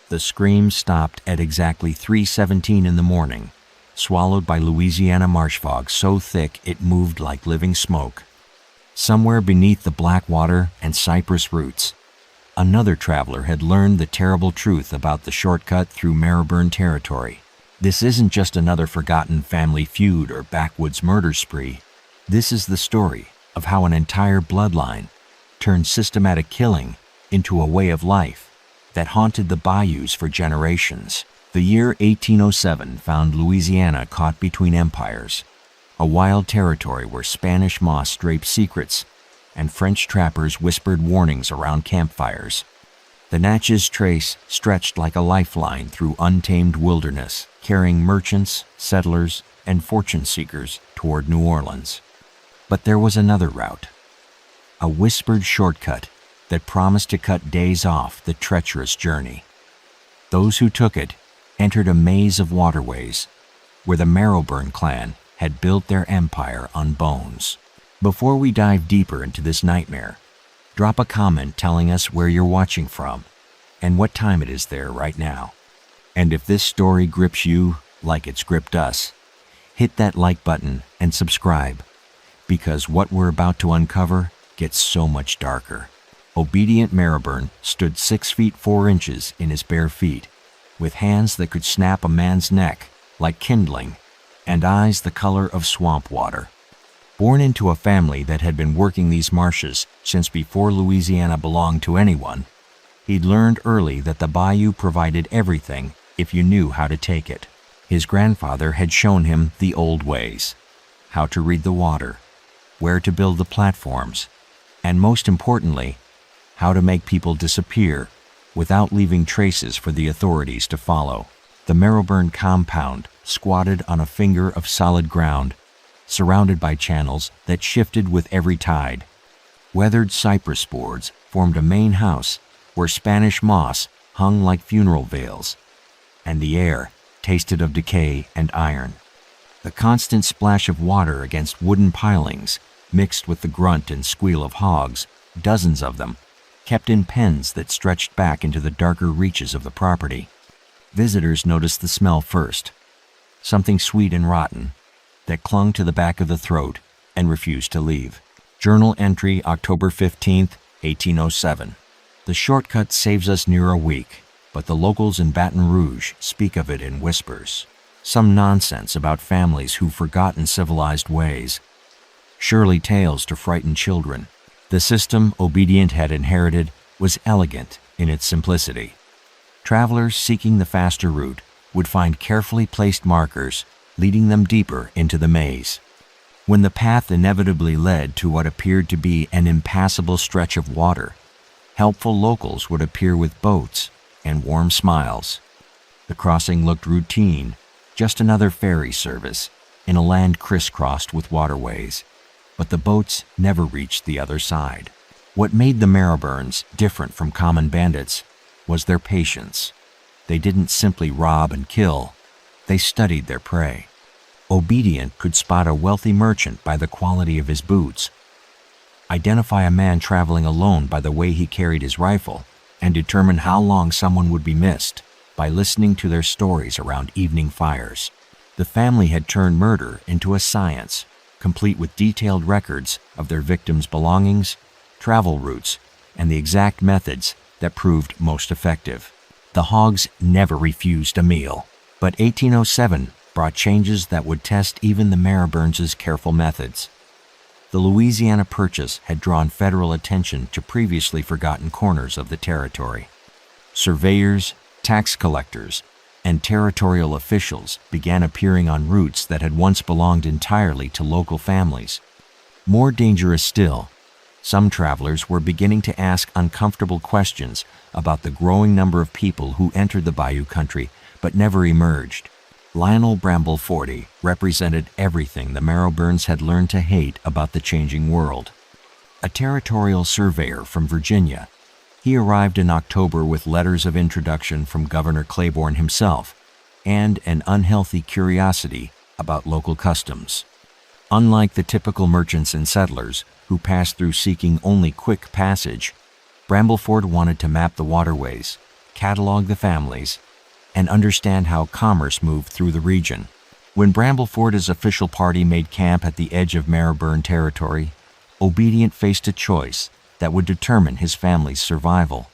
The scream stopped at exactly 3:17 in the morning, swallowed by Louisiana marsh fog so thick it moved like living smoke. Somewhere beneath the black water and cypress roots, another traveler had learned the terrible truth about the shortcut through Marrowburn territory. This isn't just another forgotten family feud or backwoods murder spree. This is the story of how an entire bloodline turned systematic killing into a way of life that haunted the bayous for generations. The year 1807 found Louisiana caught between empires, a wild territory where Spanish moss draped secrets and French trappers whispered warnings around campfires. The Natchez Trace stretched like a lifeline through untamed wilderness, carrying merchants, settlers, and fortune seekers toward New Orleans. But there was another route, a whispered shortcut that promised to cut days off the treacherous journey. Those who took it entered a maze of waterways where the Marrowburn clan had built their empire on bones. Before we dive deeper into this nightmare, drop a comment telling us where you're watching from and what time it is there right now. And if this story grips you like it's gripped us, hit that like button and subscribe, because what we're about to uncover gets so much darker. Obedient Marrowburn stood 6 feet 4 inches in his bare feet, with hands that could snap a man's neck like kindling and eyes the color of swamp water. Born into a family that had been working these marshes since before Louisiana belonged to anyone, he'd learned early that the bayou provided everything if you knew how to take it. His grandfather had shown him the old ways, how to read the water, where to build the platforms, and most importantly, how to make people disappear without leaving traces for the authorities to follow. The Marrowburn compound squatted on a finger of solid ground, surrounded by channels that shifted with every tide. Weathered cypress boards formed a main house where Spanish moss hung like funeral veils, and the air tasted of decay and iron. The constant splash of water against wooden pilings, mixed with the grunt and squeal of hogs, dozens of them, kept in pens that stretched back into the darker reaches of the property. Visitors noticed the smell first, something sweet and rotten that clung to the back of the throat and refused to leave. Journal entry October 15th, 1807. The shortcut saves us near a week, but the locals in Baton Rouge speak of it in whispers. Some nonsense about families who've forgotten civilized ways. Surely tales to frighten children. The system Obedient had inherited was elegant in its simplicity. Travelers seeking the faster route would find carefully placed markers leading them deeper into the maze. When the path inevitably led to what appeared to be an impassable stretch of water, helpful locals would appear with boats and warm smiles. The crossing looked routine, just another ferry service in a land crisscrossed with waterways, but the boats never reached the other side. What made the Marrowburns different from common bandits was their patience. They didn't simply rob and kill, they studied their prey. Obedient could spot a wealthy merchant by the quality of his boots, identify a man traveling alone by the way he carried his rifle, and determine how long someone would be missed by listening to their stories around evening fires. The family had turned murder into a science, complete with detailed records of their victims' belongings, travel routes, and the exact methods that proved most effective. The hogs never refused a meal, but 1807 brought changes that would test even the Marrowburns' careful methods. The Louisiana Purchase had drawn federal attention to previously forgotten corners of the territory. Surveyors, tax collectors, and territorial officials began appearing on routes that had once belonged entirely to local families. More dangerous still, some travelers were beginning to ask uncomfortable questions about the growing number of people who entered the Bayou country but never emerged. Lionel Brambleforty represented everything the Marrowburns had learned to hate about the changing world. A territorial surveyor from Virginia, he arrived in October with letters of introduction from Governor Claiborne himself and an unhealthy curiosity about local customs. Unlike the typical merchants and settlers who passed through seeking only quick passage, Brambleforth wanted to map the waterways, catalog the families, and understand how commerce moved through the region. When Bramblefort's official party made camp at the edge of Marylebone territory, Obedient faced a choice that would determine his family's survival: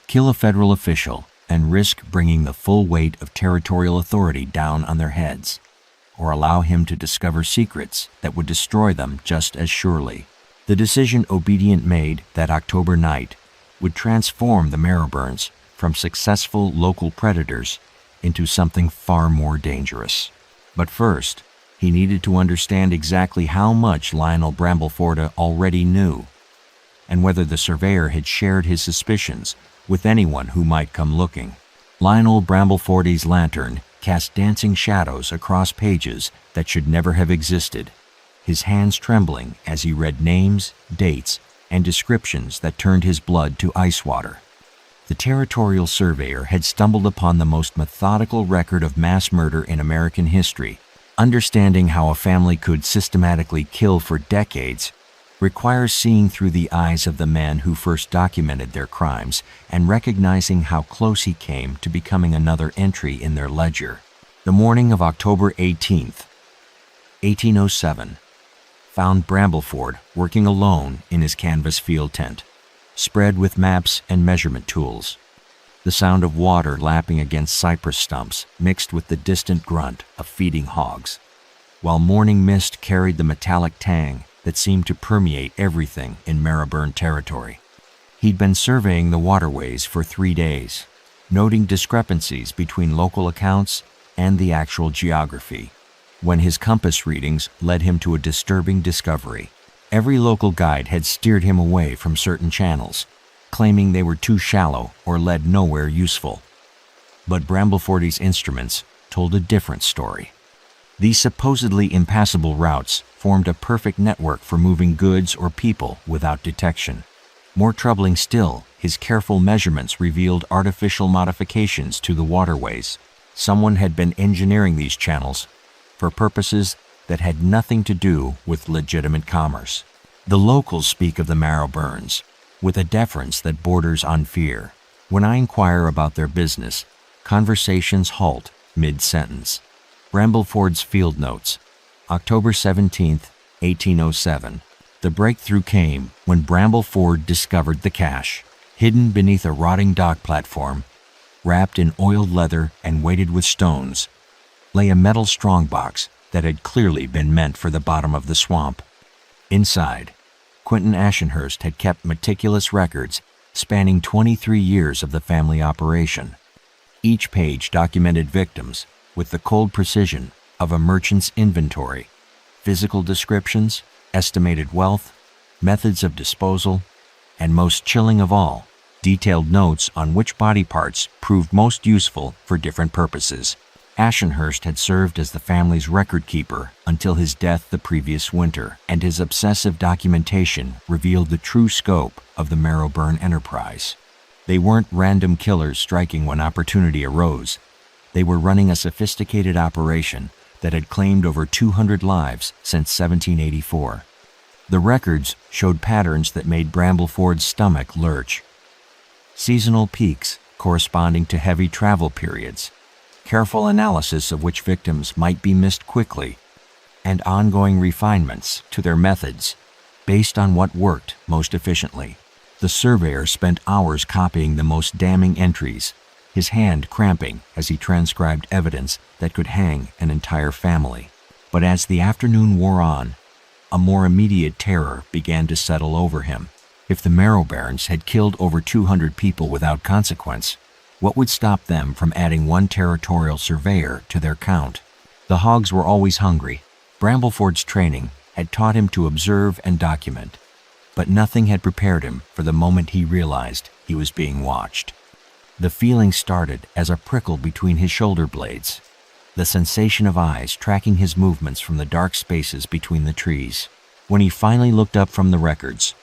kill a federal official and risk bringing the full weight of territorial authority down on their heads, or allow him to discover secrets that would destroy them just as surely. The decision Obedient made that October night would transform the Marylebones from successful local predators into something far more dangerous. But first, he needed to understand exactly how much Lionel Brambleforte already knew, and whether the surveyor had shared his suspicions with anyone who might come looking. Lionel Brambleforte's lantern cast dancing shadows across pages that should never have existed, his hands trembling as he read names, dates, and descriptions that turned his blood to ice water. The territorial surveyor had stumbled upon the most methodical record of mass murder in American history. Understanding how a family could systematically kill for decades requires seeing through the eyes of the man who first documented their crimes and recognizing how close he came to becoming another entry in their ledger. The morning of October 18th, 1807, found Brambleforte working alone in his canvas field tent, spread with maps and measurement tools. The sound of water lapping against cypress stumps mixed with the distant grunt of feeding hogs, while morning mist carried the metallic tang that seemed to permeate everything in Marylebone territory. He'd been surveying the waterways for 3 days, noting discrepancies between local accounts and the actual geography, when his compass readings led him to a disturbing discovery. Every local guide had steered him away from certain channels, claiming they were too shallow or led nowhere useful. But Brambleforte's instruments told a different story. These supposedly impassable routes formed a perfect network for moving goods or people without detection. More troubling still, his careful measurements revealed artificial modifications to the waterways. Someone had been engineering these channels for purposes that had nothing to do with legitimate commerce. The locals speak of the Marylebones with a deference that borders on fear. When I inquire about their business, conversations halt mid-sentence. Brambleforte's field notes, October 17, 1807. The breakthrough came when Brambleforte discovered the cache. Hidden beneath a rotting dock platform, wrapped in oiled leather and weighted with stones, lay a metal strongbox that had clearly been meant for the bottom of the swamp. Inside, Quentin Ashenhurst had kept meticulous records spanning 23 years of the family operation. Each page documented victims with the cold precision of a merchant's inventory, physical descriptions, estimated wealth, methods of disposal, and most chilling of all, detailed notes on which body parts proved most useful for different purposes. Ashenhurst had served as the family's record keeper until his death the previous winter, and his obsessive documentation revealed the true scope of the Marylebone enterprise. They weren't random killers striking when opportunity arose. They were running a sophisticated operation that had claimed over 200 lives since 1784. The records showed patterns that made Brambleforte's stomach lurch. Seasonal peaks corresponding to heavy travel periods, careful analysis of which victims might be missed quickly, and ongoing refinements to their methods based on what worked most efficiently. The surveyor spent hours copying the most damning entries, his hand cramping as he transcribed evidence that could hang an entire family. But as the afternoon wore on, a more immediate terror began to settle over him. If the Marylebones had killed over 200 people without consequence, what would stop them from adding one territorial surveyor to their count? The hogs were always hungry. Brambleforte's training had taught him to observe and document, but nothing had prepared him for the moment he realized he was being watched. The feeling started as a prickle between his shoulder blades, the sensation of eyes tracking his movements from the dark spaces between the trees. When he finally looked up from the records,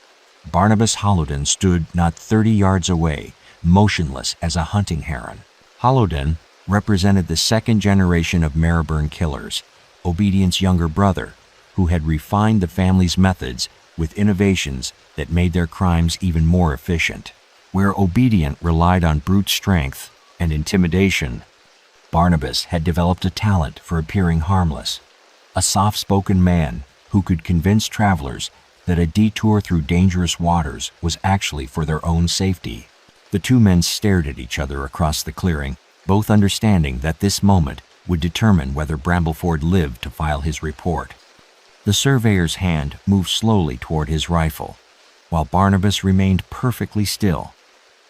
Barnabas Hollowden stood not 30 yards away, motionless as a hunting heron. Hollowden represented the second generation of Marylebone killers, Obedient's younger brother, who had refined the family's methods with innovations that made their crimes even more efficient. Where obedient relied on brute strength and intimidation, Barnabas had developed a talent for appearing harmless, a soft-spoken man who could convince travelers that a detour through dangerous waters was actually for their own safety. The two men stared at each other across the clearing, both understanding that this moment would determine whether Brambleford lived to file his report. The surveyor's hand moved slowly toward his rifle, while Barnabas remained perfectly still,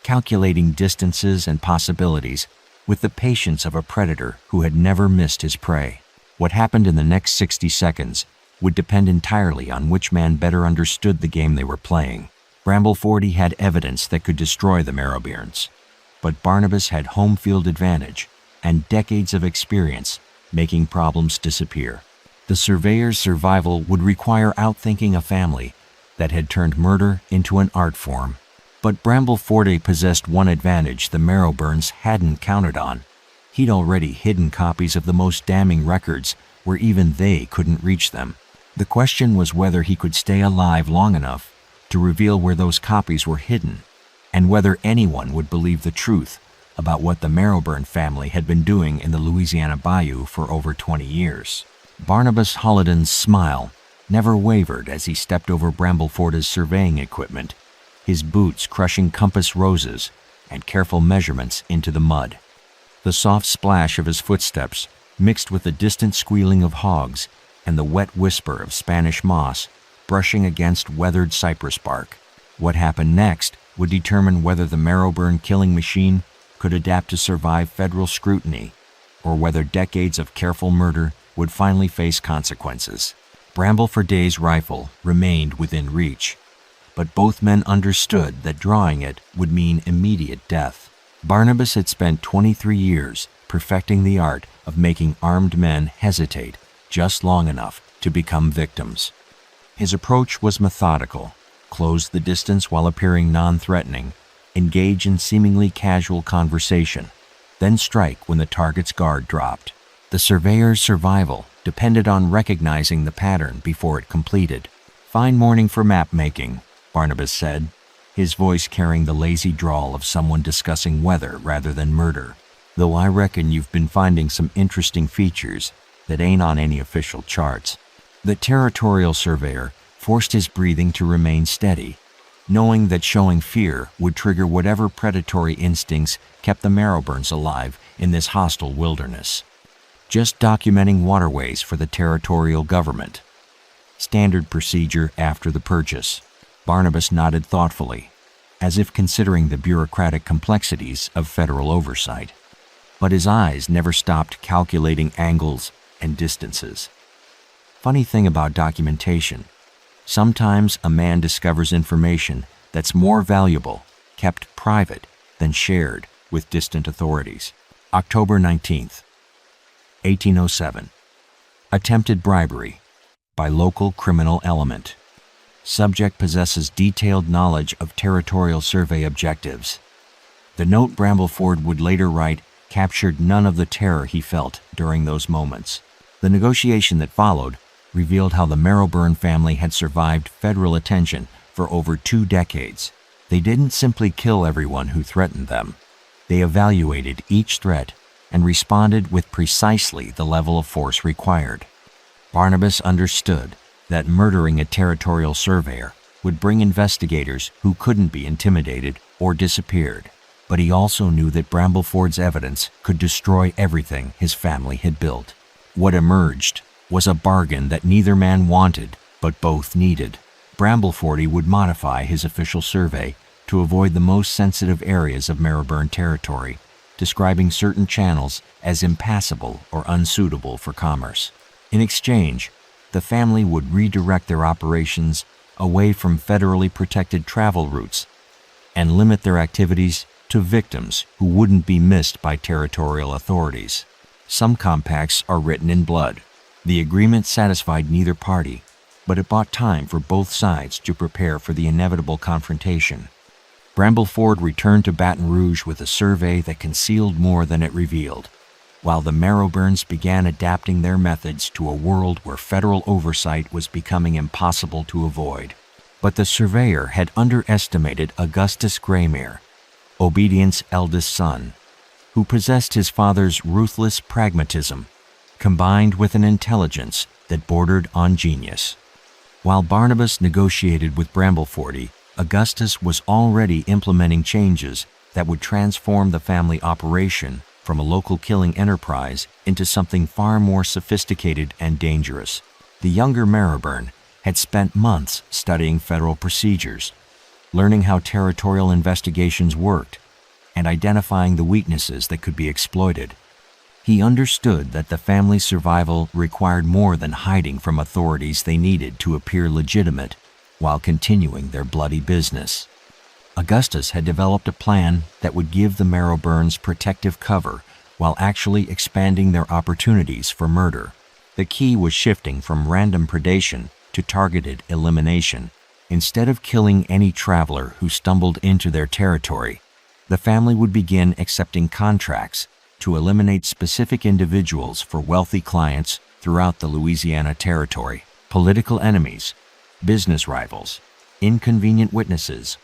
calculating distances and possibilities with the patience of a predator who had never missed his prey. What happened in the next 60 seconds would depend entirely on which man better understood the game they were playing. Brambleford had evidence that could destroy the Marrowbeards, but Barnabas had home field advantage and decades of experience making problems disappear. The surveyor's survival would require outthinking a family that had turned murder into an art form. But Brambleford possessed one advantage the Marrowbeards hadn't counted on. He'd already hidden copies of the most damning records where even they couldn't reach them. The question was whether he could stay alive long enough to reveal where those copies were hidden, and whether anyone would believe the truth about what the Marrowbeard family had been doing in the Louisiana Bayou for over 20 years. Barnabas Hollidan's smile never wavered as he stepped over Brambleford's surveying equipment, his boots crushing compass roses and careful measurements into the mud. The soft splash of his footsteps, mixed with the distant squealing of hogs and the wet whisper of Spanish moss brushing against weathered cypress bark. What happened next would determine whether the Marrowbeard killing machine could adapt to survive federal scrutiny, or whether decades of careful murder would finally face consequences. Brambleford's rifle remained within reach, but both men understood that drawing it would mean immediate death. Barnabas had spent 23 years perfecting the art of making armed men hesitate just long enough to become victims. His approach was methodical: close the distance while appearing non-threatening, engage in seemingly casual conversation, then strike when the target's guard dropped. The surveyor's survival depended on recognizing the pattern before it completed. "Fine morning for map making," Barnabas said, his voice carrying the lazy drawl of someone discussing weather rather than murder. "Though I reckon you've been finding some interesting features that ain't on any official charts." The territorial surveyor forced his breathing to remain steady, knowing that showing fear would trigger whatever predatory instincts kept the Marrowbeards alive in this hostile wilderness. "Just documenting waterways for the territorial government. Standard procedure after the purchase." Barnabas nodded thoughtfully, as if considering the bureaucratic complexities of federal oversight. But his eyes never stopped calculating angles and distances. Funny thing about documentation, sometimes a man discovers information that's more valuable kept private than shared with distant authorities. October 19th, 1807. Attempted bribery by local criminal element. Subject possesses detailed knowledge of territorial survey objectives. The note Brambleford would later write captured none of the terror he felt during those moments. The negotiation that followed revealed how the Marrowbeard family had survived federal attention for over 2 decades. They didn't simply kill everyone who threatened them. They evaluated each threat and responded with precisely the level of force required. Barnabas understood that murdering a territorial surveyor would bring investigators who couldn't be intimidated or disappeared, but he also knew that Brambleford's evidence could destroy everything his family had built. What emerged was a bargain that neither man wanted, but both needed. Brambleford would modify his official survey to avoid the most sensitive areas of Marrowbeard territory, describing certain channels as impassable or unsuitable for commerce. In exchange, the family would redirect their operations away from federally protected travel routes and limit their activities to victims who wouldn't be missed by territorial authorities. Some compacts are written in blood. The agreement satisfied neither party, but it bought time for both sides to prepare for the inevitable confrontation. Brambleford returned to Baton Rouge with a survey that concealed more than it revealed, while the Marrowbeards began adapting their methods to a world where federal oversight was becoming impossible to avoid. But the surveyor had underestimated Augustus Graymere, Obedience's eldest son, who possessed his father's ruthless pragmatism, combined with an intelligence that bordered on genius. While Barnabas negotiated with Brambleforty, Augustus was already implementing changes that would transform the family operation from a local killing enterprise into something far more sophisticated and dangerous. The younger Marylebone had spent months studying federal procedures, learning how territorial investigations worked, and identifying the weaknesses that could be exploited. He understood that the family's survival required more than hiding from authorities they needed to appear legitimate while continuing their bloody business. Augustus had developed a plan that would give the Marylebones protective cover while actually expanding their opportunities for murder. The key was shifting from random predation to targeted elimination. Instead of killing any traveler who stumbled into their territory, the family would begin accepting contracts to eliminate specific individuals for wealthy clients throughout the Louisiana territory. Political enemies, business rivals, inconvenient witnesses,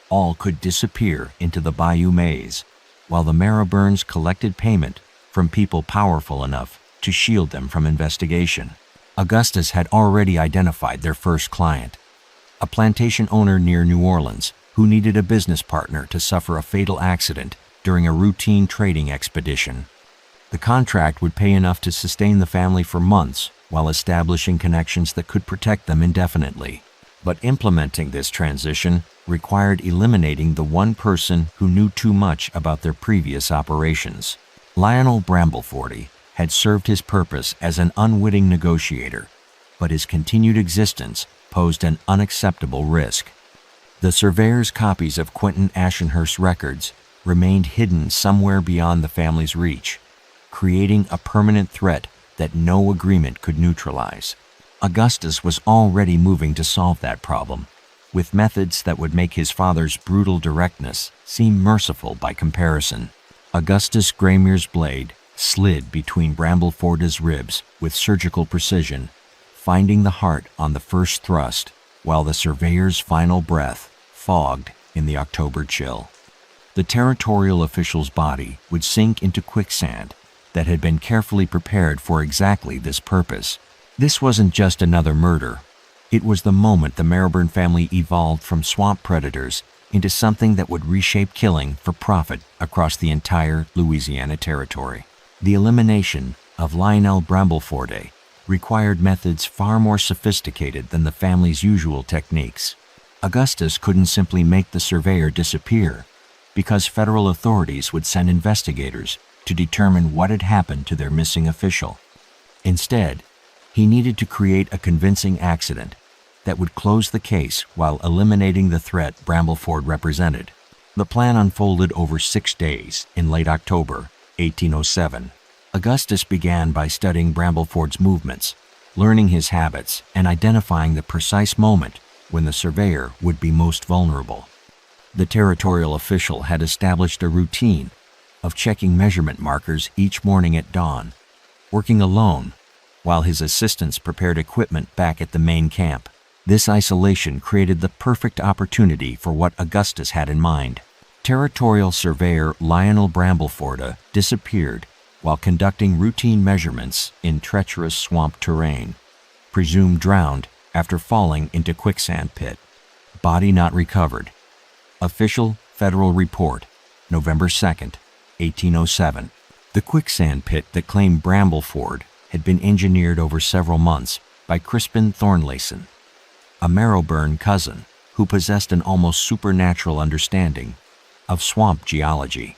all could disappear into the Bayou maze, while the Marylebones collected payment from people powerful enough to shield them from investigation. Augustus had already identified their first client, a plantation owner near New Orleans who needed a business partner to suffer a fatal accident during a routine trading expedition. The contract would pay enough to sustain the family for months while establishing connections that could protect them indefinitely. But implementing this transition required eliminating the one person who knew too much about their previous operations. Lionel Brambleforty had served his purpose as an unwitting negotiator, but his continued existence posed an unacceptable risk. The surveyor's copies of Quentin Ashenhurst's records remained hidden somewhere beyond the family's reach, creating a permanent threat that no agreement could neutralize. Augustus was already moving to solve that problem, with methods that would make his father's brutal directness seem merciful by comparison. Augustus Graymere's blade slid between Bramblefort's ribs with surgical precision, finding the heart on the first thrust, while the surveyor's final breath fogged in the October chill. The territorial official's body would sink into quicksand that had been carefully prepared for exactly this purpose. This wasn't just another murder. It was the moment the Marylebone family evolved from swamp predators into something that would reshape killing for profit across the entire Louisiana territory. The elimination of Lionel Brambleforty required methods far more sophisticated than the family's usual techniques. Augustus couldn't simply make the surveyor disappear, because federal authorities would send investigators to determine what had happened to their missing official. Instead, he needed to create a convincing accident that would close the case while eliminating the threat Brambleforty represented. The plan unfolded over 6 days in late October 1807. Augustus began by studying Bramblefort's movements, learning his habits, and identifying the precise moment when the surveyor would be most vulnerable. The territorial official had established a routine of checking measurement markers each morning at dawn, working alone while his assistants prepared equipment back at the main camp. This isolation created the perfect opportunity for what Augustus had in mind. Territorial surveyor Lionel Brambleforty disappeared while conducting routine measurements in treacherous swamp terrain, presumed drowned after falling into quicksand pit. Body not recovered. Official Federal Report, November 2nd, 1807. The quicksand pit that claimed Brambleforty had been engineered over several months by Crispin Thornleyson, a Marylebone cousin who possessed an almost supernatural understanding of swamp geology.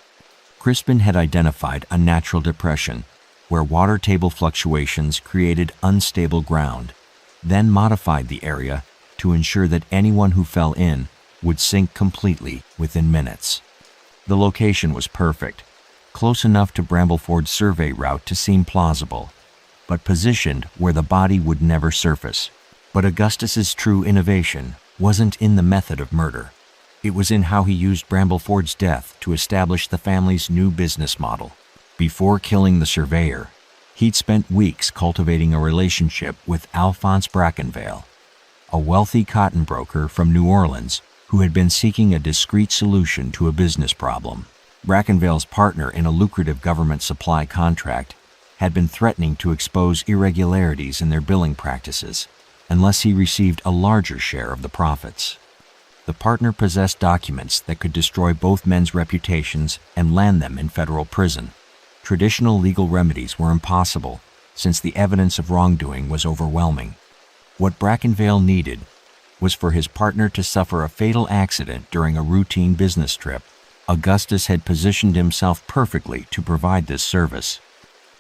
Crispin had identified a natural depression where water table fluctuations created unstable ground, then modified the area to ensure that anyone who fell in would sink completely within minutes. The location was perfect, close enough to Bramblefort's survey route to seem plausible, but positioned where the body would never surface. But Augustus's true innovation wasn't in the method of murder. It was in how he used Bramblefort's death to establish the family's new business model. Before killing the surveyor, he'd spent weeks cultivating a relationship with Alphonse Brackenvale, a wealthy cotton broker from New Orleans who had been seeking a discreet solution to a business problem. Brackenvale's partner in a lucrative government supply contract had been threatening to expose irregularities in their billing practices unless he received a larger share of the profits. The partner possessed documents that could destroy both men's reputations and land them in federal prison. Traditional legal remedies were impossible since the evidence of wrongdoing was overwhelming. What Brackenvale needed was for his partner to suffer a fatal accident during a routine business trip. Augustus had positioned himself perfectly to provide this service.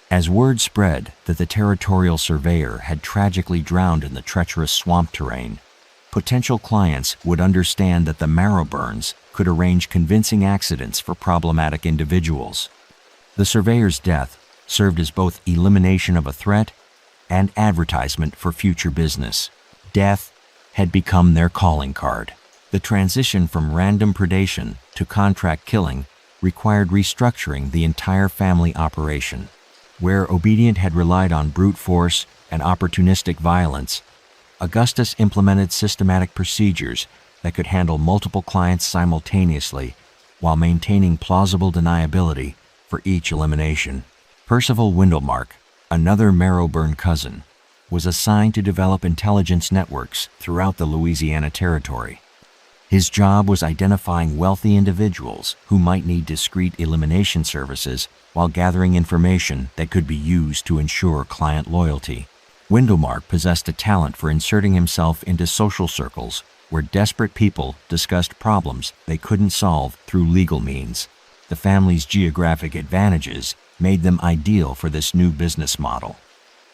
As word spread that the territorial surveyor had tragically drowned in the treacherous swamp terrain, potential clients would understand that the Marrowburns could arrange convincing accidents for problematic individuals. The surveyor's death served as both elimination of a threat and advertisement for future business. Death had become their calling card. The transition from random predation to contract killing required restructuring the entire family operation. Where Obedient had relied on brute force and opportunistic violence, Augustus implemented systematic procedures that could handle multiple clients simultaneously while maintaining plausible deniability for each elimination. Percival Windlemark, another Marrowburn cousin, was assigned to develop intelligence networks throughout the Louisiana Territory. His job was identifying wealthy individuals who might need discreet elimination services while gathering information that could be used to ensure client loyalty. Windlemark possessed a talent for inserting himself into social circles where desperate people discussed problems they couldn't solve through legal means. The family's geographic advantages made them ideal for this new business model.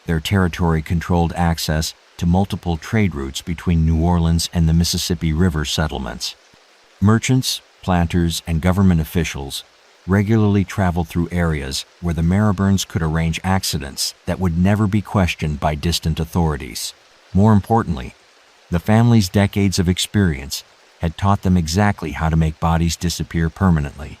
Their territory controlled access to multiple trade routes between New Orleans and the Mississippi River settlements. Merchants, planters, and government officials regularly traveled through areas where the Marrowburns could arrange accidents that would never be questioned by distant authorities. More importantly, the family's decades of experience had taught them exactly how to make bodies disappear permanently.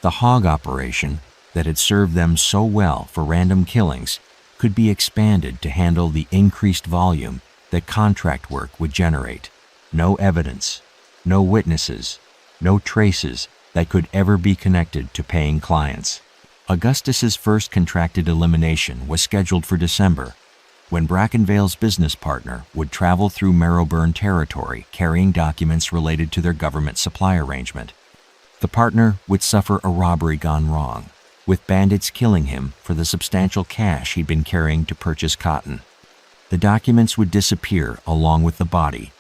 The hog operation that had served them so well for random killings could be expanded to handle the increased volume that contract work would generate. No evidence, no witnesses, no traces that could ever be connected to paying clients. Augustus's first contracted elimination was scheduled for December, when Brackenvale's business partner would travel through Marrowburn territory carrying documents related to their government supply arrangement. The partner would suffer a robbery gone wrong, with bandits killing him for the substantial cash he'd been carrying to purchase cotton. The documents would disappear along with the body,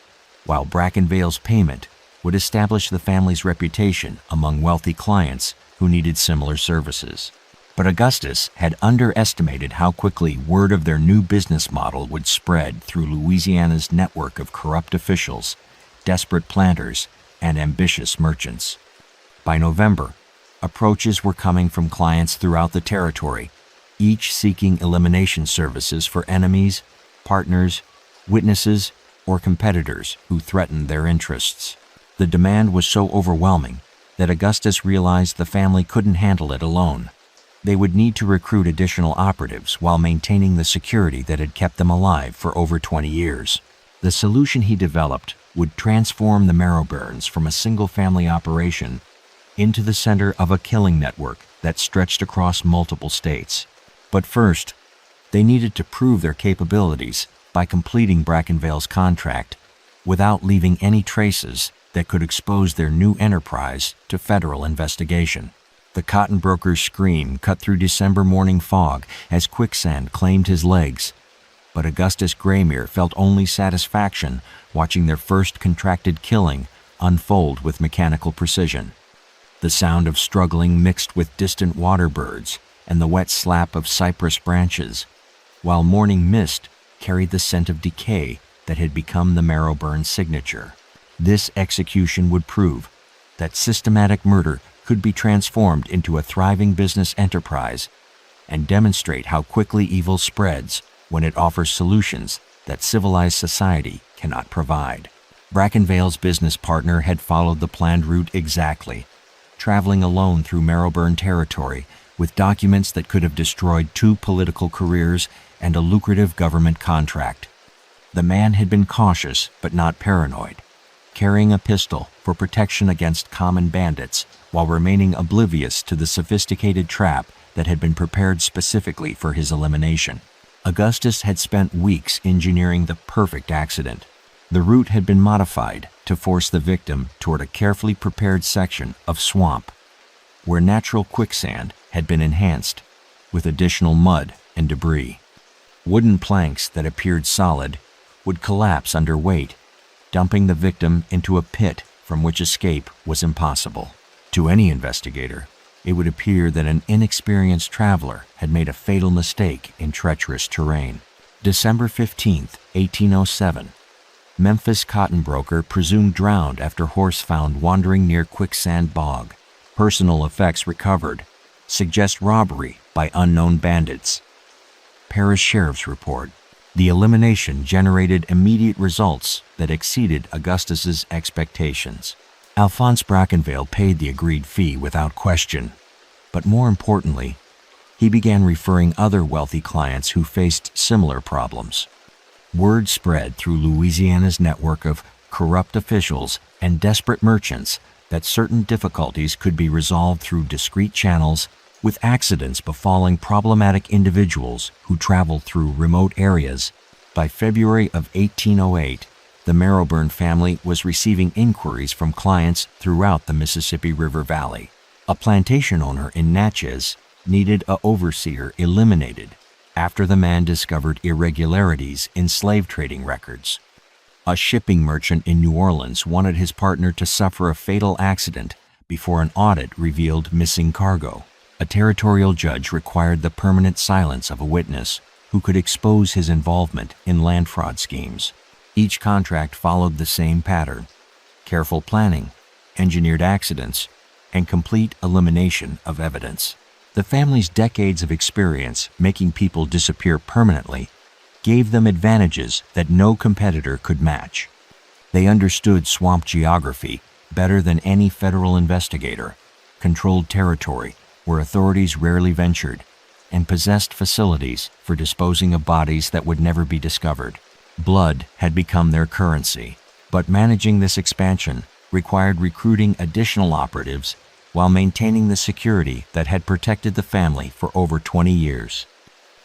while Brackenvale's payment would establish the family's reputation among wealthy clients who needed similar services. But Augustus had underestimated how quickly word of their new business model would spread through Louisiana's network of corrupt officials, desperate planters, and ambitious merchants. By November, approaches were coming from clients throughout the territory, each seeking elimination services for enemies, partners, witnesses, or competitors who threatened their interests. The demand was so overwhelming that Augustus realized the family couldn't handle it alone. They would need to recruit additional operatives while maintaining the security that had kept them alive for over 20 years. The solution he developed would transform the Marrowburns from a single-family operation into the center of a killing network that stretched across multiple states. But first, they needed to prove their capabilities by completing Brackenvale's contract without leaving any traces that could expose their new enterprise to federal investigation. The cotton broker's scream cut through December morning fog as quicksand claimed his legs, but Augustus Graymere felt only satisfaction watching their first contracted killing unfold with mechanical precision. The sound of struggling mixed with distant water birds and the wet slap of cypress branches, while morning mist carried the scent of decay that had become the Marrowburn signature. This execution would prove that systematic murder could be transformed into a thriving business enterprise and demonstrate how quickly evil spreads when it offers solutions that civilized society cannot provide. Brackenvale's business partner had followed the planned route exactly, traveling alone through Marrowburn territory with documents that could have destroyed 2 political careers and a lucrative government contract. The man had been cautious but not paranoid. carrying a pistol for protection against common bandits while remaining oblivious to the sophisticated trap that had been prepared specifically for his elimination. Augustus had spent weeks engineering the perfect accident. The route had been modified to force the victim toward a carefully prepared section of swamp, where natural quicksand had been enhanced with additional mud and debris. Wooden planks that appeared solid would collapse under weight, dumping the victim into a pit from which escape was impossible. To any investigator, it would appear that an inexperienced traveler had made a fatal mistake in treacherous terrain. December 15, 1807. Memphis cotton broker presumed drowned after horse found wandering near quicksand bog. Personal effects recovered. Suggest robbery by unknown bandits. Paris Sheriff's Report. The elimination generated immediate results that exceeded Augustus's expectations. Alphonse Brackenvale paid the agreed fee without question. But more importantly, he began referring other wealthy clients who faced similar problems. Word spread through Louisiana's network of corrupt officials and desperate merchants that certain difficulties could be resolved through discreet channels, with accidents befalling problematic individuals who traveled through remote areas. By February of 1808, the Marrowburn family was receiving inquiries from clients throughout the Mississippi River Valley. A plantation owner in Natchez needed an overseer eliminated after the man discovered irregularities in slave trading records. A shipping merchant in New Orleans wanted his partner to suffer a fatal accident before an audit revealed missing cargo. A territorial judge required the permanent silence of a witness who could expose his involvement in land fraud schemes. Each contract followed the same pattern: careful planning, engineered accidents, and complete elimination of evidence. The family's decades of experience making people disappear permanently gave them advantages that no competitor could match. They understood swamp geography better than any federal investigator, controlled territory where authorities rarely ventured, and possessed facilities for disposing of bodies that would never be discovered. Blood had become their currency, but managing this expansion required recruiting additional operatives while maintaining the security that had protected the family for over 20 years.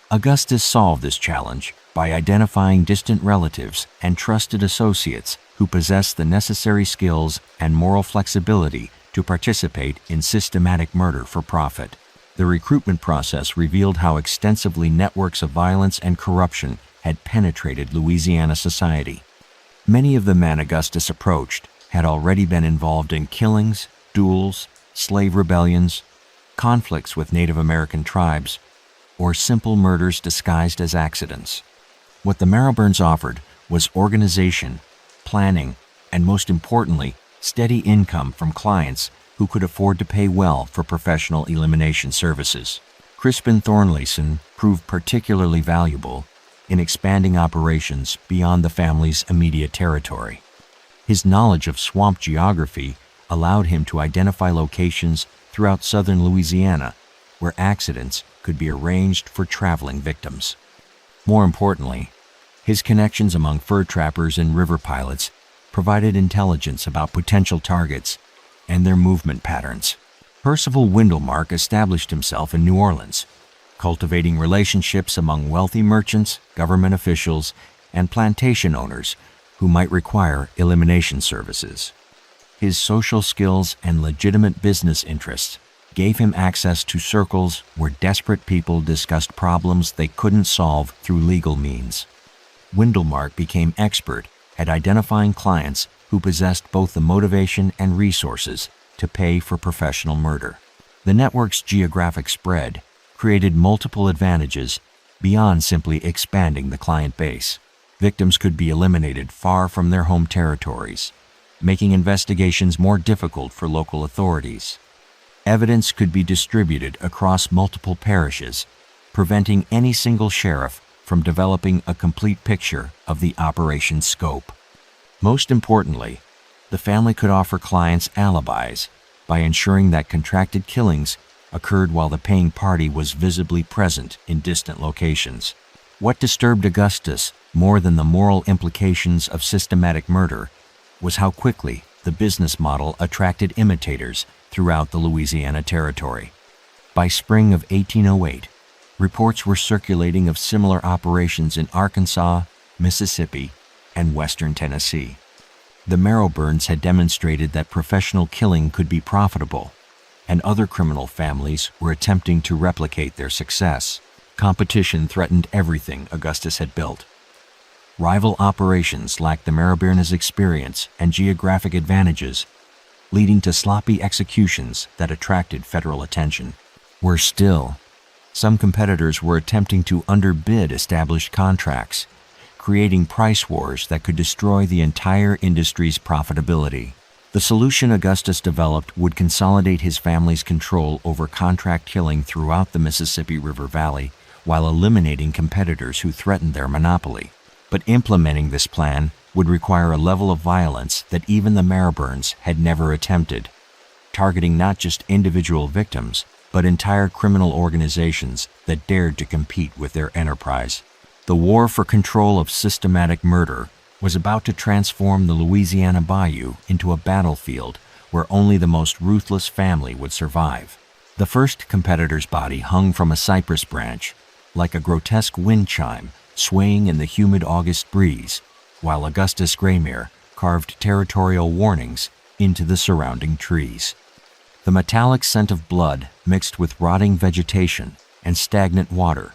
Augustus solved this challenge by identifying distant relatives and trusted associates who possessed the necessary skills and moral flexibility to participate in systematic murder for profit. The recruitment process revealed how extensively networks of violence and corruption had penetrated Louisiana society. Many of the men Augustus approached had already been involved in killings, duels, slave rebellions, conflicts with Native American tribes, or simple murders disguised as accidents. What the Marrowburns offered was organization, planning, and most importantly, steady income from clients who could afford to pay well for professional elimination services. Crispin Thornleyson proved particularly valuable in expanding operations beyond the family's immediate territory. His knowledge of swamp geography allowed him to identify locations throughout southern Louisiana where accidents could be arranged for traveling victims. More importantly, his connections among fur trappers and river pilots provided intelligence about potential targets and their movement patterns. Percival Windlemark established himself in New Orleans, cultivating relationships among wealthy merchants, government officials, and plantation owners who might require elimination services. His social skills and legitimate business interests gave him access to circles where desperate people discussed problems they couldn't solve through legal means. Windlemark became expert at identifying clients who possessed both the motivation and resources to pay for professional murder. The network's geographic spread created multiple advantages beyond simply expanding the client base. Victims could be eliminated far from their home territories, making investigations more difficult for local authorities. Evidence could be distributed across multiple parishes, preventing any single sheriff from developing a complete picture of the operation's scope. Most importantly, the family could offer clients alibis by ensuring that contracted killings occurred while the paying party was visibly present in distant locations. What disturbed Augustus more than the moral implications of systematic murder was how quickly the business model attracted imitators throughout the Louisiana Territory. By spring of 1808, reports were circulating of similar operations in Arkansas, Mississippi, and western Tennessee. The Marrowburns had demonstrated that professional killing could be profitable, and other criminal families were attempting to replicate their success. Competition threatened everything Augustus had built. Rival operations lacked the Marrowburns' experience and geographic advantages, leading to sloppy executions that attracted federal attention. Worse still, some competitors were attempting to underbid established contracts, creating price wars that could destroy the entire industry's profitability. The solution Augustus developed would consolidate his family's control over contract killing throughout the Mississippi River Valley while eliminating competitors who threatened their monopoly. But implementing this plan would require a level of violence that even the Marrowburns had never attempted, targeting not just individual victims, but entire criminal organizations that dared to compete with their enterprise. The war for control of systematic murder was about to transform the Louisiana Bayou into a battlefield where only the most ruthless family would survive. The first competitor's body hung from a cypress branch, like a grotesque wind chime swaying in the humid August breeze, while Augustus Graymere carved territorial warnings into the surrounding trees. The metallic scent of blood mixed with rotting vegetation and stagnant water,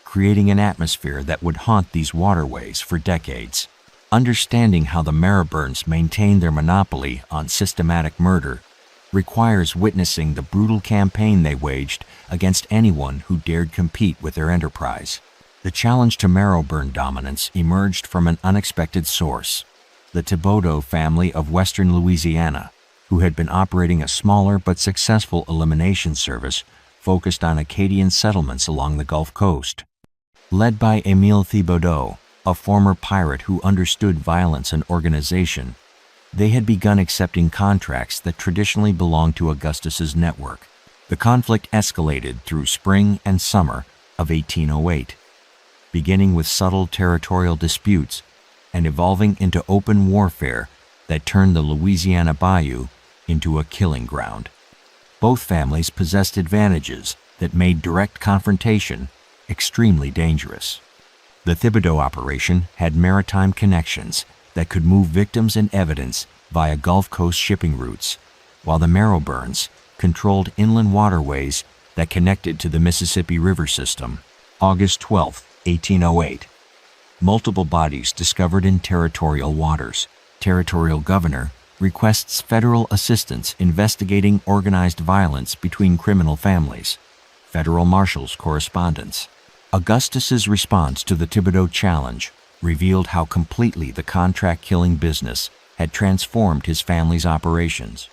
creating an atmosphere that would haunt these waterways for decades. Understanding how the Marrowburns maintained their monopoly on systematic murder requires witnessing the brutal campaign they waged against anyone who dared compete with their enterprise. The challenge to Marrowburn dominance emerged from an unexpected source: the Thibodeau family of western Louisiana, who had been operating a smaller but successful elimination service focused on Acadian settlements along the Gulf Coast. Led by Émile Thibodeau, a former pirate who understood violence and organization, they had begun accepting contracts that traditionally belonged to Augustus's network. The conflict escalated through spring and summer of 1808, beginning with subtle territorial disputes and evolving into open warfare that turned the Louisiana Bayou into a killing ground. Both families possessed advantages that made direct confrontation extremely dangerous. The Thibodeau operation had maritime connections that could move victims and evidence via Gulf Coast shipping routes, while the Marrowburns controlled inland waterways that connected to the Mississippi River system. August 12, 1808. Multiple bodies discovered in territorial waters. Territorial governor requests federal assistance investigating organized violence between criminal families. Federal marshal's correspondence. Augustus's response to the Thibodeau challenge revealed how completely the contract-killing business had transformed his family's operations.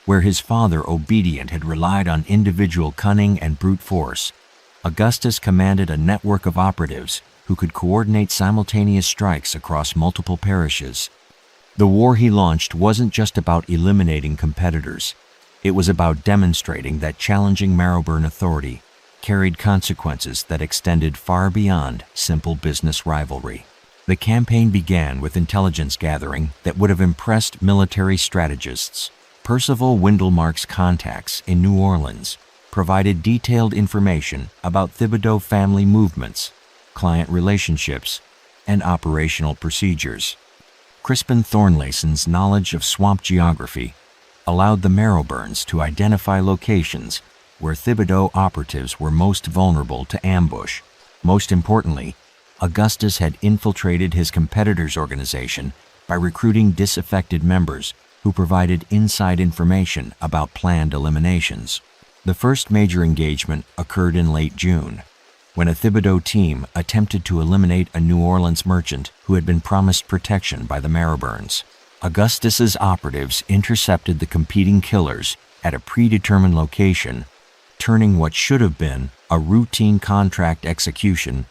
Where his father, Obedient, had relied on individual cunning and brute force, Augustus commanded a network of operatives who could coordinate simultaneous strikes across multiple parishes. The war he launched wasn't just about eliminating competitors. It was about demonstrating that challenging Marrowburn authority carried consequences that extended far beyond simple business rivalry. The campaign began with intelligence gathering that would have impressed military strategists. Percival Windlemark's contacts in New Orleans provided detailed information about Thibodeau family movements, client relationships, and operational procedures. Crispin Thornlayson's knowledge of swamp geography allowed the Marrowburns to identify locations where Thibodeau operatives were most vulnerable to ambush. Most importantly, Augustus had infiltrated his competitor's organization by recruiting disaffected members who provided inside information about planned eliminations. The first major engagement occurred in late June, when a Thibodeau team attempted to eliminate a New Orleans merchant who had been promised protection by the Marrowburns. Augustus's operatives intercepted the competing killers at a predetermined location, turning what should have been a routine contract execution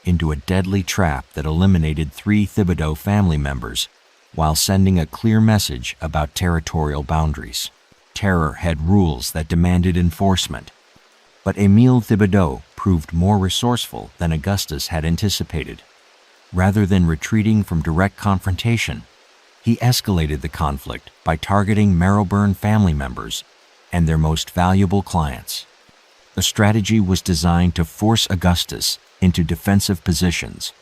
into a deadly trap that eliminated 3 Thibodeau family members while sending a clear message about territorial boundaries. Terror had rules that demanded enforcement, but Émile Thibodeau proved more resourceful than Augustus had anticipated. Rather than retreating from direct confrontation, He escalated the conflict by targeting Marrowburn family members and their most valuable clients. The strategy was designed to force Augustus into defensive positions,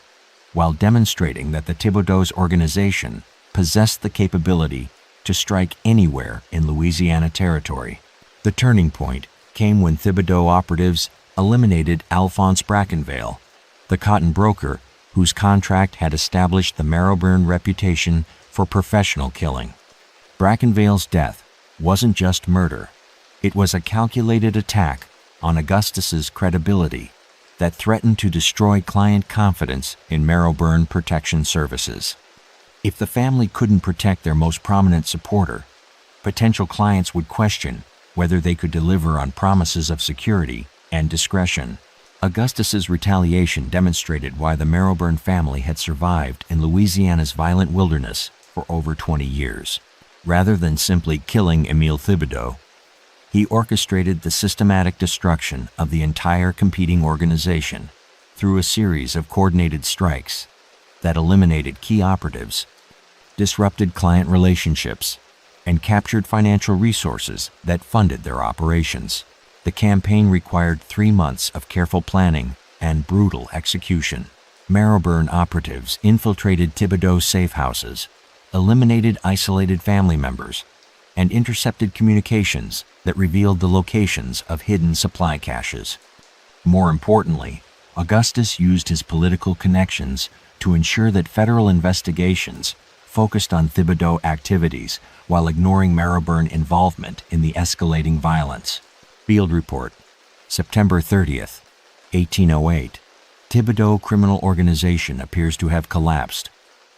while demonstrating that the Thibodeau's organization possessed the capability to strike anywhere in Louisiana territory. The turning point came when Thibodeau operatives eliminated Alphonse Brackenvale, the cotton broker whose contract had established the Marrowburn reputation for professional killing. Brackenvale's death wasn't just murder. It was a calculated attack on Augustus's credibility that threatened to destroy client confidence in Marrowburn protection services. If the family couldn't protect their most prominent supporter, potential clients would question whether they could deliver on promises of security and discretion. Augustus's retaliation demonstrated why the Marrowburn family had survived in Louisiana's violent wilderness for over 20 years. Rather than simply killing Émile Thibodeau, he orchestrated the systematic destruction of the entire competing organization through a series of coordinated strikes that eliminated key operatives, disrupted client relationships, and captured financial resources that funded their operations. The campaign required 3 months of careful planning and brutal execution. Marrowburn operatives infiltrated Thibodeau's safe houses, eliminated isolated family members, and intercepted communications that revealed the locations of hidden supply caches. More importantly, Augustus used his political connections to ensure that federal investigations focused on Thibodeau activities while ignoring Marrowburn involvement in the escalating violence. Field Report, September 30th, 1808. Thibodeau criminal organization appears to have collapsed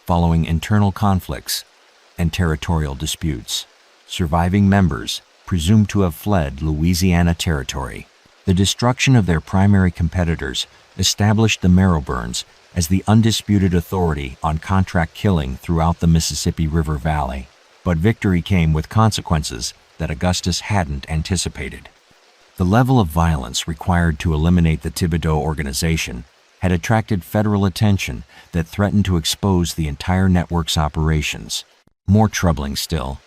following internal conflicts and territorial disputes. Surviving members presumed to have fled Louisiana territory. The destruction of their primary competitors established the Marrowburns as the undisputed authority on contract killing throughout the Mississippi River Valley. But victory came with consequences that Augustus hadn't anticipated. The level of violence required to eliminate the Thibodeau organization had attracted federal attention that threatened to expose the entire network's operations. More troubling still,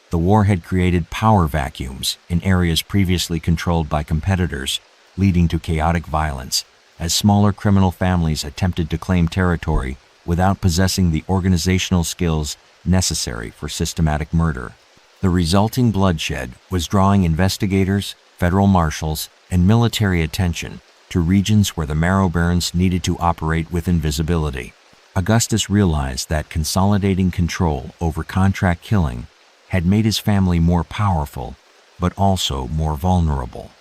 the war had created power vacuums in areas previously controlled by competitors, leading to chaotic violence as smaller criminal families attempted to claim territory without possessing the organizational skills necessary for systematic murder. The resulting bloodshed was drawing investigators, federal marshals, and military attention to regions where the Marrowburns needed to operate with invisibility. Augustus realized that consolidating control over contract killing had made his family more powerful, but also more vulnerable.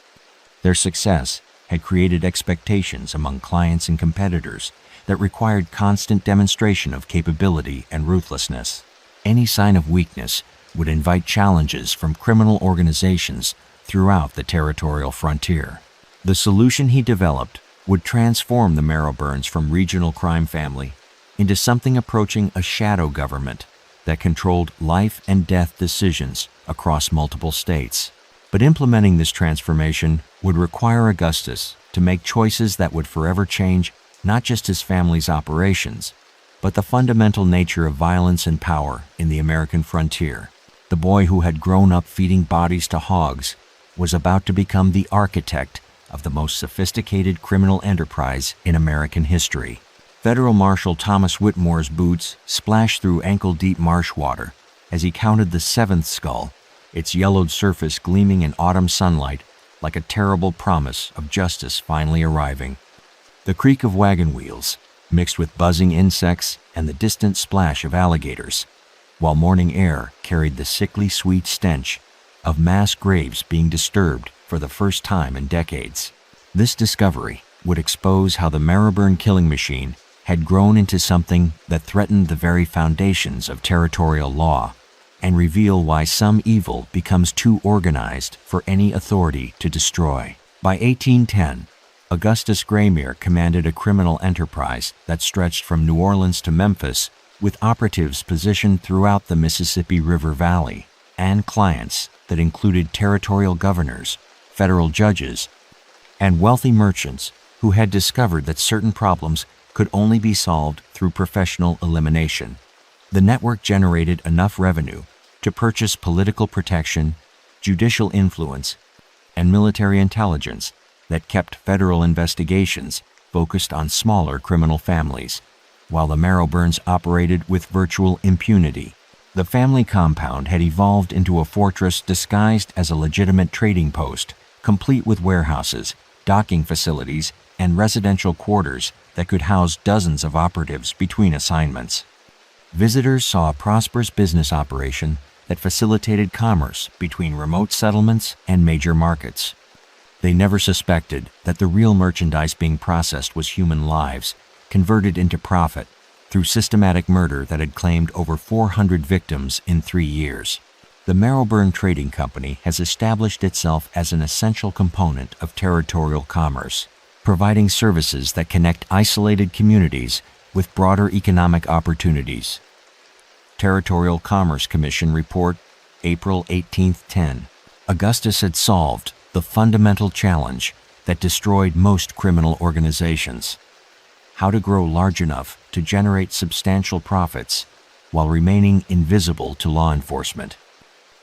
Their success had created expectations among clients and competitors that required constant demonstration of capability and ruthlessness. Any sign of weakness would invite challenges from criminal organizations throughout the territorial frontier. The solution he developed would transform the Marrowburns from regional crime family into something approaching a shadow government that controlled life and death decisions across multiple states. But implementing this transformation would require Augustus to make choices that would forever change not just his family's operations, but the fundamental nature of violence and power in the American frontier. The boy who had grown up feeding bodies to hogs was about to become the architect of the most sophisticated criminal enterprise in American history. Federal Marshal Thomas Whitmore's boots splashed through ankle-deep marsh water as he counted the 7th skull, its yellowed surface gleaming in autumn sunlight like a terrible promise of justice finally arriving. The creak of wagon wheels, mixed with buzzing insects and the distant splash of alligators, while morning air carried the sickly sweet stench of mass graves being disturbed for the first time in decades. This discovery would expose how the Marrowburn killing machine had grown into something that threatened the very foundations of territorial law, and reveal why some evil becomes too organized for any authority to destroy. By 1810, Augustus Graymere commanded a criminal enterprise that stretched from New Orleans to Memphis, with operatives positioned throughout the Mississippi River Valley, and clients that included territorial governors, federal judges, and wealthy merchants who had discovered that certain problems could only be solved through professional elimination. The network generated enough revenue to purchase political protection, judicial influence, and military intelligence that kept federal investigations focused on smaller criminal families, while the Marrowburns operated with virtual impunity. The family compound had evolved into a fortress disguised as a legitimate trading post, complete with warehouses, docking facilities, and residential quarters that could house dozens of operatives between assignments. Visitors saw a prosperous business operation that facilitated commerce between remote settlements and major markets. They never suspected that the real merchandise being processed was human lives, converted into profit through systematic murder that had claimed over 400 victims in 3 years. The Marrowburn Trading Company has established itself as an essential component of territorial commerce, providing services that connect isolated communities with broader economic opportunities. Territorial Commerce Commission Report, April 18, 10. Augustus had solved the fundamental challenge that destroyed most criminal organizations: how to grow large enough to generate substantial profits while remaining invisible to law enforcement.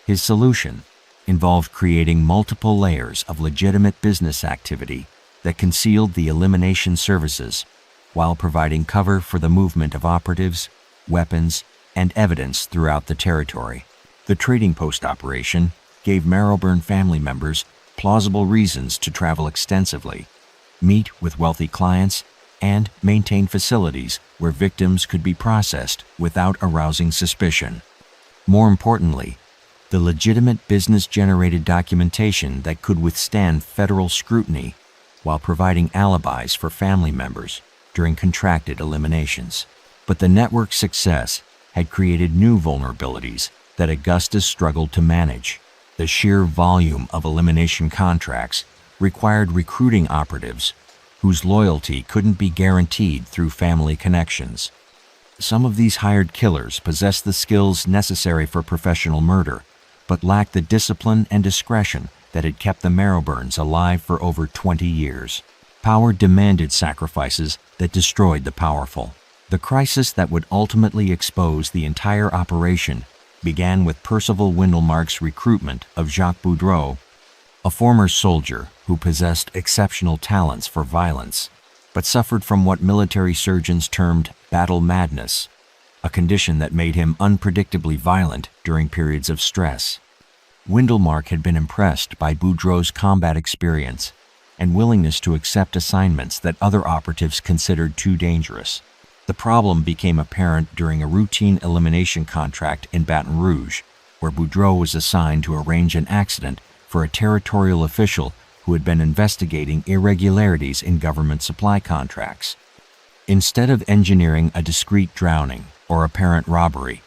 His solution involved creating multiple layers of legitimate business activity that concealed the elimination services while providing cover for the movement of operatives, weapons, and evidence throughout the territory. The trading post operation gave Marrowburn family members plausible reasons to travel extensively, meet with wealthy clients, and maintain facilities where victims could be processed without arousing suspicion. More importantly, the legitimate business-generated documentation that could withstand federal scrutiny while providing alibis for family members during contracted eliminations. But the network's success had created new vulnerabilities that Augustus struggled to manage. The sheer volume of elimination contracts required recruiting operatives whose loyalty couldn't be guaranteed through family connections. Some of these hired killers possessed the skills necessary for professional murder, but lacked the discipline and discretion that had kept the Marrowburns alive for over 20 years. Power demanded sacrifices that destroyed the powerful. The crisis that would ultimately expose the entire operation began with Percival Windelmark's recruitment of Jacques Boudreau, a former soldier who possessed exceptional talents for violence, but suffered from what military surgeons termed battle madness, a condition that made him unpredictably violent during periods of stress. Windelmark had been impressed by Boudreau's combat experience and willingness to accept assignments that other operatives considered too dangerous. The problem became apparent during a routine elimination contract in Baton Rouge, where Boudreau was assigned to arrange an accident for a territorial official who had been investigating irregularities in government supply contracts. Instead of engineering a discreet drowning or apparent robbery,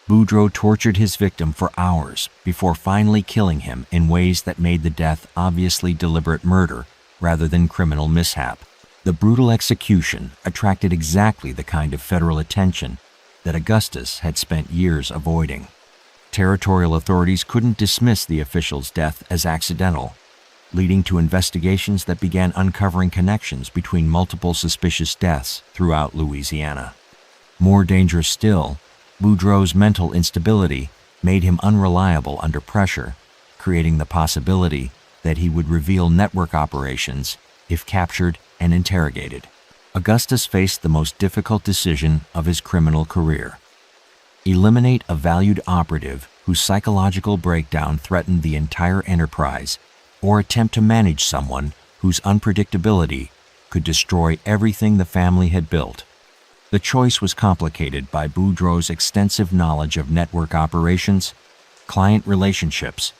Boudreau tortured his victim for hours before finally killing him in ways that made the death obviously deliberate murder rather than criminal mishap. The brutal execution attracted exactly the kind of federal attention that Augustus had spent years avoiding. Territorial authorities couldn't dismiss the official's death as accidental, leading to investigations that began uncovering connections between multiple suspicious deaths throughout Louisiana. More dangerous still, Boudreau's mental instability made him unreliable under pressure, creating the possibility that he would reveal network operations if captured and interrogated. Augustus faced the most difficult decision of his criminal career: eliminate a valued operative whose psychological breakdown threatened the entire enterprise, or attempt to manage someone whose unpredictability could destroy everything the family had built. The choice was complicated by Boudreau's extensive knowledge of network operations, client relationships,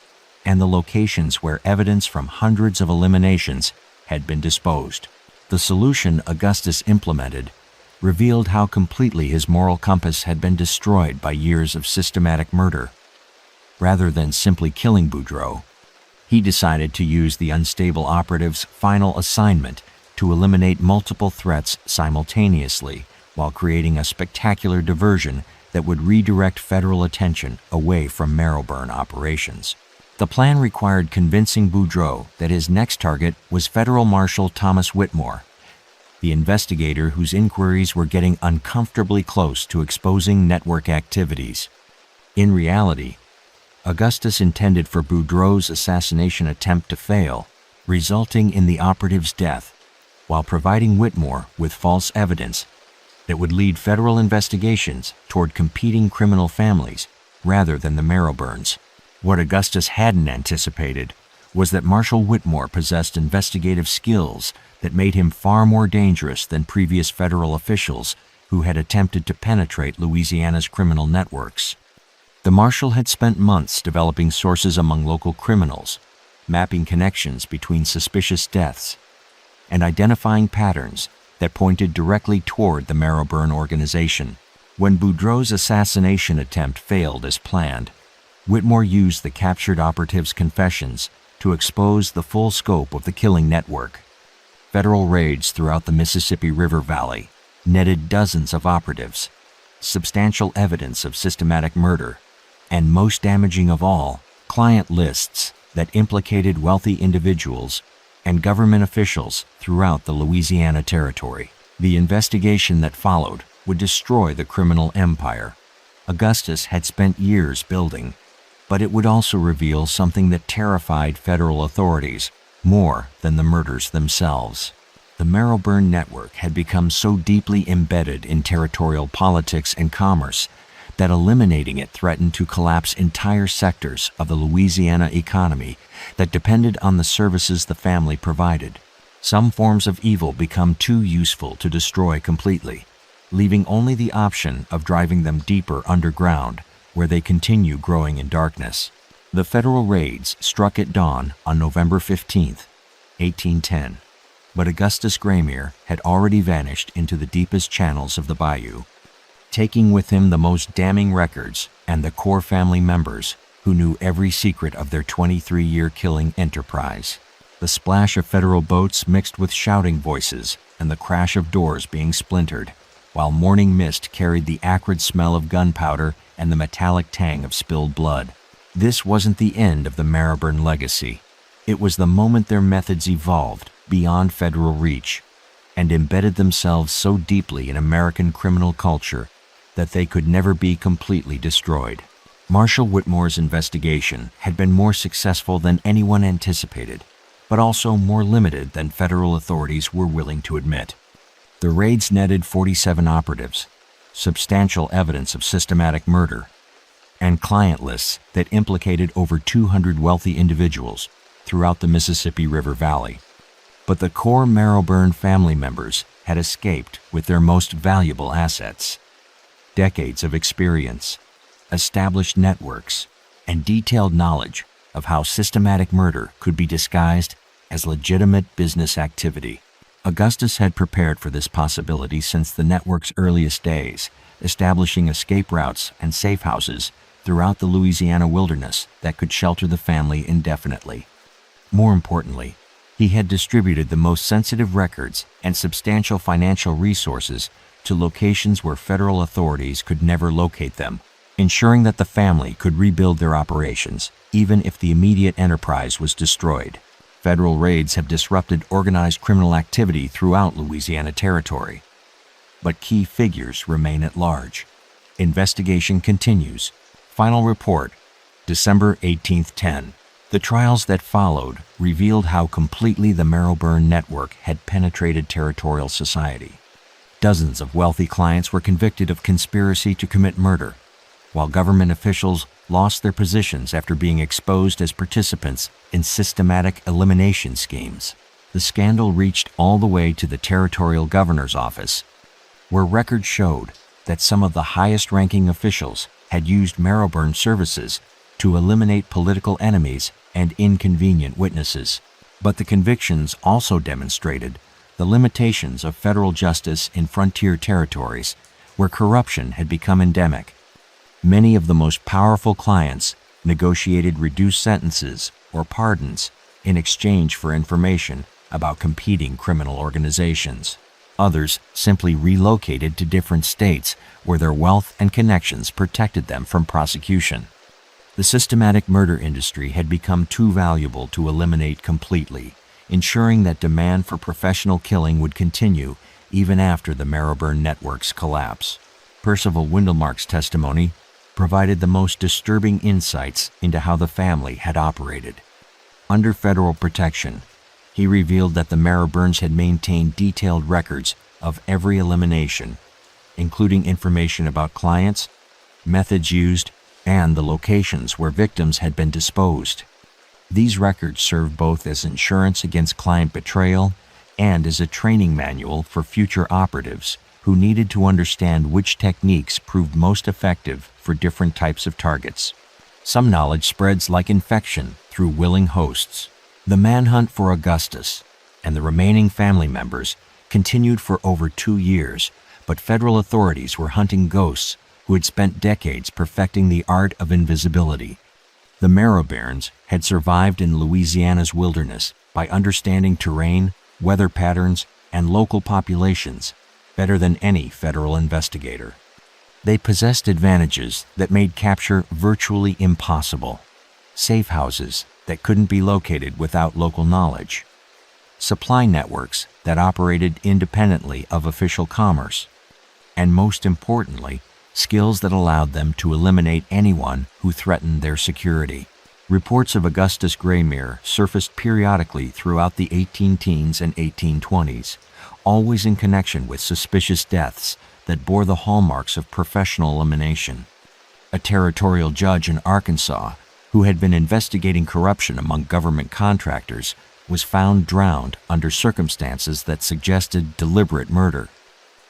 and the locations where evidence from hundreds of eliminations had been disposed. The solution Augustus implemented revealed how completely his moral compass had been destroyed by years of systematic murder. Rather than simply killing Boudreau, he decided to use the unstable operative's final assignment to eliminate multiple threats simultaneously while creating a spectacular diversion that would redirect federal attention away from Marrowburn operations. The plan required convincing Boudreau that his next target was Federal Marshal Thomas Whitmore, the investigator whose inquiries were getting uncomfortably close to exposing network activities. In reality, Augustus intended for Boudreaux's assassination attempt to fail, resulting in the operative's death, while providing Whitmore with false evidence that would lead federal investigations toward competing criminal families rather than the Marrowburns. What Augustus hadn't anticipated was that Marshal Whitmore possessed investigative skills that made him far more dangerous than previous federal officials who had attempted to penetrate Louisiana's criminal networks. The marshal had spent months developing sources among local criminals, mapping connections between suspicious deaths, and identifying patterns that pointed directly toward the Marrowburn organization. When Boudreaux's assassination attempt failed as planned, Whitmore used the captured operative's confessions to expose the full scope of the killing network. Federal raids throughout the Mississippi River Valley netted dozens of operatives, substantial evidence of systematic murder, and most damaging of all, client lists that implicated wealthy individuals and government officials throughout the Louisiana Territory. The investigation that followed would destroy the criminal empire Augustus had spent years building, but it would also reveal something that terrified federal authorities more than the murders themselves. The Marrowburn network had become so deeply embedded in territorial politics and commerce that eliminating it threatened to collapse entire sectors of the Louisiana economy that depended on the services the family provided. Some forms of evil become too useful to destroy completely, leaving only the option of driving them deeper underground, where they continue growing in darkness. The federal raids struck at dawn on November 15, 1810, but Augustus Graymere had already vanished into the deepest channels of the Bayou, taking with him the most damning records and the core family members who knew every secret of their 23-year killing enterprise. The splash of federal boats mixed with shouting voices and the crash of doors being splintered, while morning mist carried the acrid smell of gunpowder and the metallic tang of spilled blood. This wasn't the end of the Marrowburn legacy. It was the moment their methods evolved beyond federal reach and embedded themselves so deeply in American criminal culture that they could never be completely destroyed. Marshal Whitmore's investigation had been more successful than anyone anticipated, but also more limited than federal authorities were willing to admit. The raids netted 47 operatives, substantial evidence of systematic murder, and client lists that implicated over 200 wealthy individuals throughout the Mississippi River Valley. But the core Marrowburn family members had escaped with their most valuable assets: decades of experience, established networks, and detailed knowledge of how systematic murder could be disguised as legitimate business activity. Augustus had prepared for this possibility since the network's earliest days, establishing escape routes and safe houses throughout the Louisiana wilderness that could shelter the family indefinitely. More importantly, he had distributed the most sensitive records and substantial financial resources to locations where federal authorities could never locate them, ensuring that the family could rebuild their operations even if the immediate enterprise was destroyed. Federal raids have disrupted organized criminal activity throughout Louisiana Territory, but key figures remain at large. Investigation continues. Final report, December 1810. The trials that followed revealed how completely the Marrowburn network had penetrated territorial society. Dozens of wealthy clients were convicted of conspiracy to commit murder, while government officials lost their positions after being exposed as participants in systematic elimination schemes. The scandal reached all the way to the territorial governor's office, where records showed that some of the highest-ranking officials had used Marrowburn services to eliminate political enemies and inconvenient witnesses. But the convictions also demonstrated the limitations of federal justice in frontier territories where corruption had become endemic. Many of the most powerful clients negotiated reduced sentences or pardons in exchange for information about competing criminal organizations. Others simply relocated to different states where their wealth and connections protected them from prosecution. The systematic murder industry had become too valuable to eliminate completely, ensuring that demand for professional killing would continue even after the Marrowburn network's collapse. Percival Windelmark's testimony provided the most disturbing insights into how the family had operated. Under federal protection, he revealed that the Marrowburns had maintained detailed records of every elimination, including information about clients, methods used, and the locations where victims had been disposed. These records served both as insurance against client betrayal and as a training manual for future operatives who needed to understand which techniques proved most effective for different types of targets. Some knowledge spreads like infection through willing hosts. The manhunt for Augustus and the remaining family members continued for over 2 years, but federal authorities were hunting ghosts who had spent decades perfecting the art of invisibility. The Marrowburns had survived in Louisiana's wilderness by understanding terrain, weather patterns, and local populations better than any federal investigator. They possessed advantages that made capture virtually impossible. Safe houses that couldn't be located without local knowledge. Supply networks that operated independently of official commerce. And most importantly, skills that allowed them to eliminate anyone who threatened their security. Reports of Augustus Graymere surfaced periodically throughout the 18-teens and 1820s, always in connection with suspicious deaths that bore the hallmarks of professional elimination. A territorial judge in Arkansas, who had been investigating corruption among government contractors, was found drowned under circumstances that suggested deliberate murder.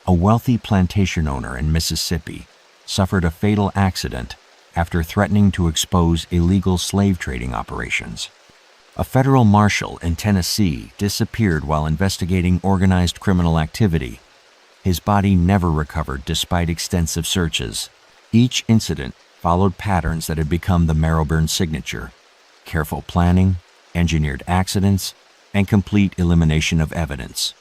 A wealthy plantation owner in Mississippi suffered a fatal accident after threatening to expose illegal slave trading operations. A federal marshal in Tennessee disappeared while investigating organized criminal activity. His body never recovered despite extensive searches. Each incident followed patterns that had become the Marrowburn signature: careful planning, engineered accidents, and complete elimination of evidence.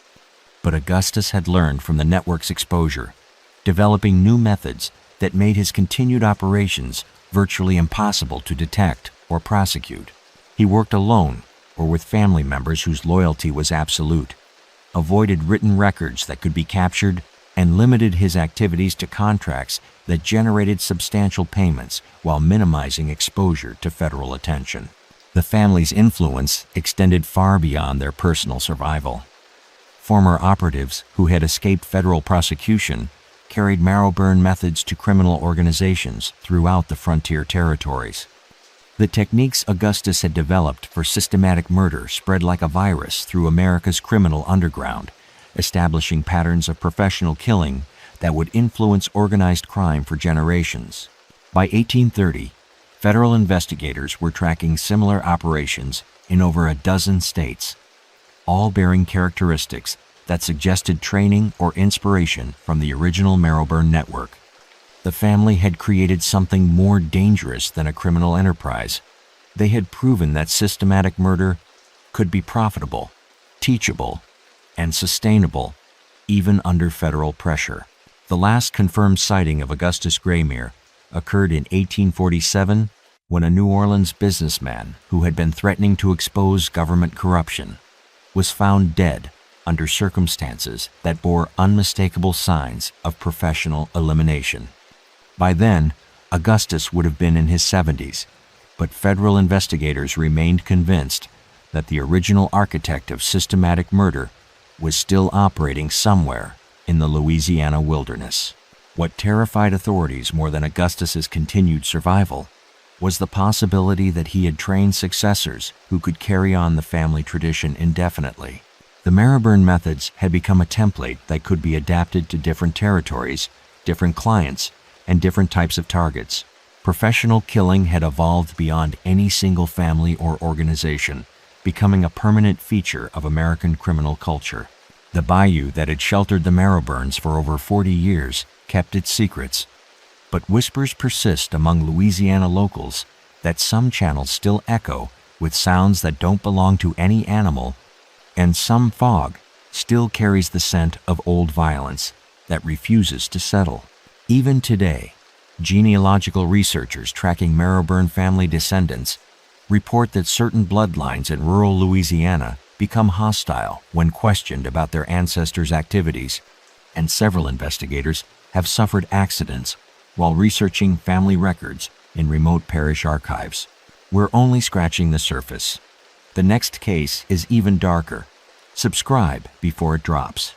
But Augustus had learned from the network's exposure, developing new methods that made his continued operations virtually impossible to detect or prosecute. He worked alone or with family members whose loyalty was absolute, avoided written records that could be captured, and limited his activities to contracts that generated substantial payments while minimizing exposure to federal attention. The family's influence extended far beyond their personal survival. Former operatives who had escaped federal prosecution carried Marrowburn methods to criminal organizations throughout the frontier territories. The techniques Augustus had developed for systematic murder spread like a virus through America's criminal underground, establishing patterns of professional killing that would influence organized crime for generations. By 1830, federal investigators were tracking similar operations in over a dozen states, all bearing characteristics that suggested training or inspiration from the original Marrowburn network. The family had created something more dangerous than a criminal enterprise. They had proven that systematic murder could be profitable, teachable, and sustainable, even under federal pressure. The last confirmed sighting of Augustus Graymere occurred in 1847 when a New Orleans businessman who had been threatening to expose government corruption was found dead under circumstances that bore unmistakable signs of professional elimination. By then, Augustus would have been in his 70s, but federal investigators remained convinced that the original architect of systematic murder was still operating somewhere in the Louisiana wilderness. What terrified authorities more than Augustus's continued survival was the possibility that he had trained successors who could carry on the family tradition indefinitely. The Marrowburn methods had become a template that could be adapted to different territories, different clients, and different types of targets. Professional killing had evolved beyond any single family or organization, becoming a permanent feature of American criminal culture. The Bayou that had sheltered the Marrowburns for over 40 years kept its secrets, but whispers persist among Louisiana locals that some channels still echo with sounds that don't belong to any animal, and some fog still carries the scent of old violence that refuses to settle. Even today, genealogical researchers tracking Marrowburn family descendants report that certain bloodlines in rural Louisiana become hostile when questioned about their ancestors' activities, and several investigators have suffered accidents while researching family records in remote parish archives. We're only scratching the surface. The next case is even darker. Subscribe before it drops.